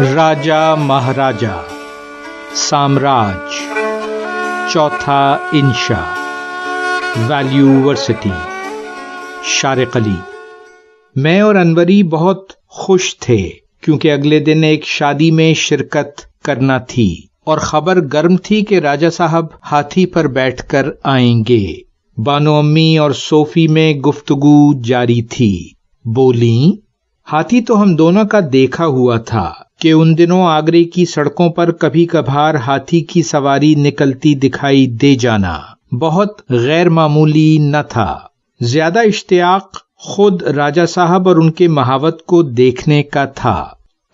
राजा महाराजा, साम्राज, चौथा इंशा, वैल्यूवर्सिटी, शारिक अली। मैं और अनवरी बहुत खुश थे क्योंकि अगले दिन एक शादी में शिरकत करना थी और खबर गर्म थी कि राजा साहब हाथी पर बैठकर आएंगे। बानो अम्मी और सोफी में गुफ्तगू जारी थी। बोली, हाथी तो हम दोनों का देखा हुआ था कि उन दिनों आगरे की सड़कों पर कभी कभार हाथी की सवारी निकलती दिखाई दे जाना बहुत गैर मामूली न था। ज्यादा इश्तियाक खुद राजा साहब और उनके महावत को देखने का था।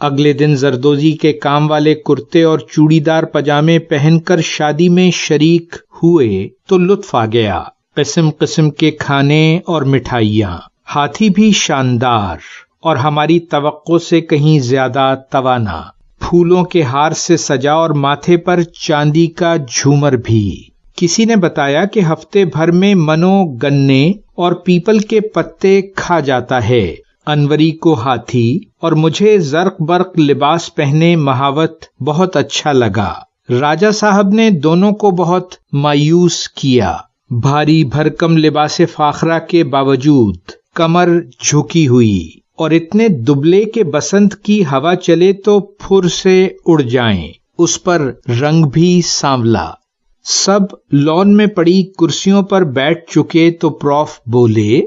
अगले दिन जरदोजी के काम वाले कुर्ते और चूड़ीदार पजामे पहनकर शादी में शरीक हुए तो लुत्फ आ गया। किस्म किस्म के खाने और मिठाइयाँ, हाथी भी शानदार और हमारी तवक्को से कहीं ज्यादा तवाना, फूलों के हार से सजा और माथे पर चांदी का झूमर भी। किसी ने बताया कि हफ्ते भर में मनो गन्ने और पीपल के पत्ते खा जाता है। अनवरी को हाथी और मुझे जर्क बर्क लिबास पहने महावत बहुत अच्छा लगा। राजा साहब ने दोनों को बहुत मायूस किया। भारी भरकम लिबासे फाखरा के बावजूद कमर झुकी हुई और इतने दुबले के बसंत की हवा चले तो फुर से उड़ जाएं। उस पर रंग भी सांवला। सब लॉन में पड़ी कुर्सियों पर बैठ चुके तो प्रॉफ बोले,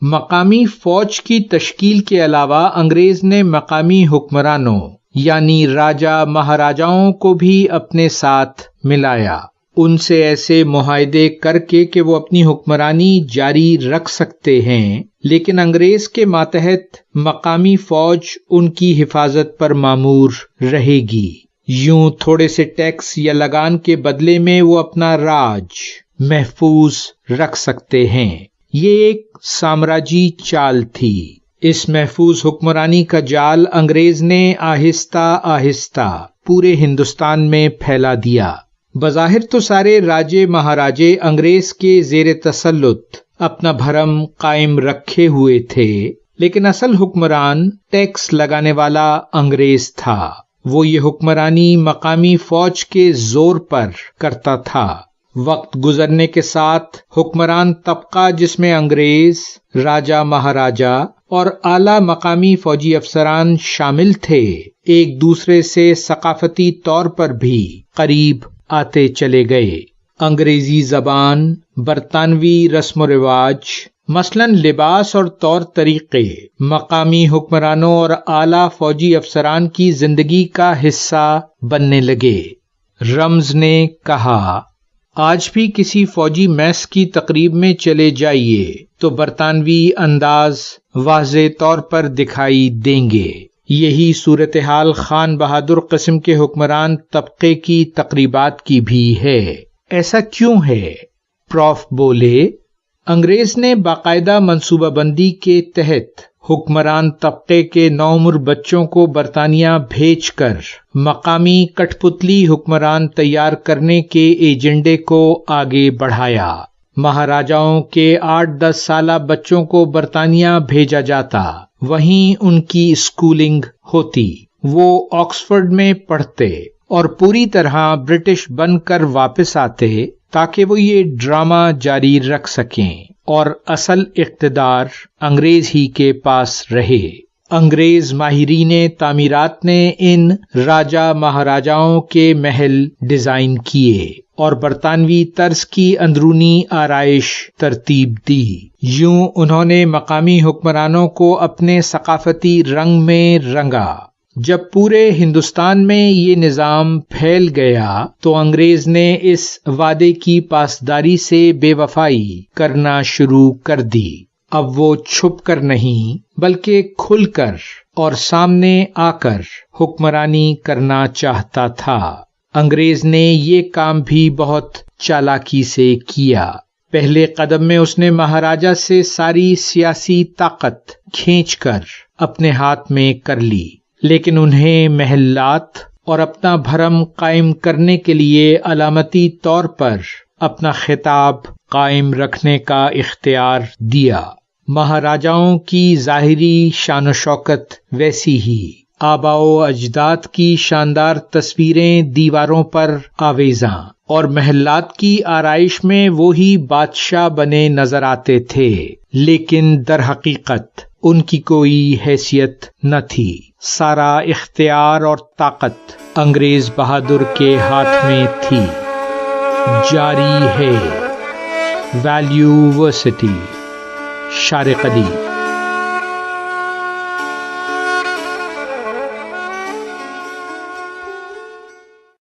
मकामी फौज की तश्कील के अलावा अंग्रेज ने मकामी हुक्मरानों यानी राजा महाराजाओं को भी अपने साथ मिलाया। उनसे ऐसे मुआहदे करके कि वो अपनी हुक्मरानी जारी रख सकते हैं, लेकिन अंग्रेज के मातहत मकामी फौज उनकी हिफाजत पर मामूर रहेगी। यूं थोड़े से टैक्स या लगान के बदले में वो अपना राज महफूज रख सकते हैं। ये एक साम्राजी चाल थी। इस महफूज हुक्मरानी का जाल अंग्रेज ने आहिस्ता आहिस्ता पूरे हिंदुस्तान में फैला दिया। बज़ाहिर तो सारे राजे महाराजे अंग्रेज के जेर तसल्लुत अपना भरम कायम रखे हुए थे, लेकिन असल हुक्मरान टैक्स लगाने वाला अंग्रेज था। वो ये हुक्मरानी मकामी फौज के जोर पर करता था। वक्त गुजरने के साथ हुक्मरान तबका, जिसमें अंग्रेज, राजा महाराजा और आला मकामी फौजी अफसरान शामिल थे, एक दूसरे से सकाफती तौर पर भी करीब आते चले गए। अंग्रेजी जबान, बरतानवी रस्म रिवाज, मसलन लिबास और तौर तरीके मकामी हुक्मरानों और आला फौजी अफसरान की जिंदगी का हिस्सा बनने लगे। रम्ज ने कहा, आज भी किसी फौजी मैस की तकरीब में चले जाइए तो बरतानवी अंदाज वाज़े तौर पर दिखाई देंगे। यही सूरत हाल खान बहादुर किस्म के हुक्मरान तबके की तकरीबात की भी है। ऐसा क्यों है? प्रॉफ बोले, अंग्रेज ने बाकायदा मंसूबाबंदी के तहत हुक्मरान तबके के नौउम्र बच्चों को बरतानिया भेजकर मकामी कठपुतली हुक्मरान तैयार करने के एजेंडे को आगे बढ़ाया। महाराजाओं के 8-10 साला बच्चों को बरतानिया भेजा जाता, वहीं उनकी स्कूलिंग होती। वो ऑक्सफोर्ड में पढ़ते और पूरी तरह ब्रिटिश बनकर वापस आते ताकि वो ये ड्रामा जारी रख सकें और असल इख्तिदार अंग्रेज ही के पास रहे। अंग्रेज माहिरीने तामीरात ने इन राजा महाराजाओं के महल डिजाइन किए और बरतानवी तर्ज की अंदरूनी आराइश तरतीब दी। यूं उन्होंने मकामी हुक्मरानों को अपने सकाफती रंग में रंगा। जब पूरे हिंदुस्तान में ये निजाम फैल गया तो अंग्रेज ने इस वादे की पासदारी से बेवफाई करना शुरू कर दी। अब वो छुप कर नहीं बल्कि खुलकर और सामने आकर हुक्मरानी करना चाहता था। अंग्रेज ने ये काम भी बहुत चालाकी से किया। पहले कदम में उसने महाराजा से सारी सियासी ताकत खींचकर अपने हाथ में कर ली, लेकिन उन्हें महल्लात और अपना भरम कायम करने के लिए अलामती तौर पर अपना खिताब कायम रखने का इख्तियार दिया। महाराजाओं की जाहिरी शान शौकत वैसी ही آبا و اجداد کی شاندار تصویریں دیواروں پر آویزاں، اور محلات کی آرائش میں وہی بادشاہ بنے نظر آتے تھے، لیکن در حقیقت ان کی کوئی حیثیت نہ تھی۔ سارا اختیار اور طاقت انگریز بہادر کے ہاتھ میں تھی۔ جاری ہے ویلیو ورسٹی، شارق علی۔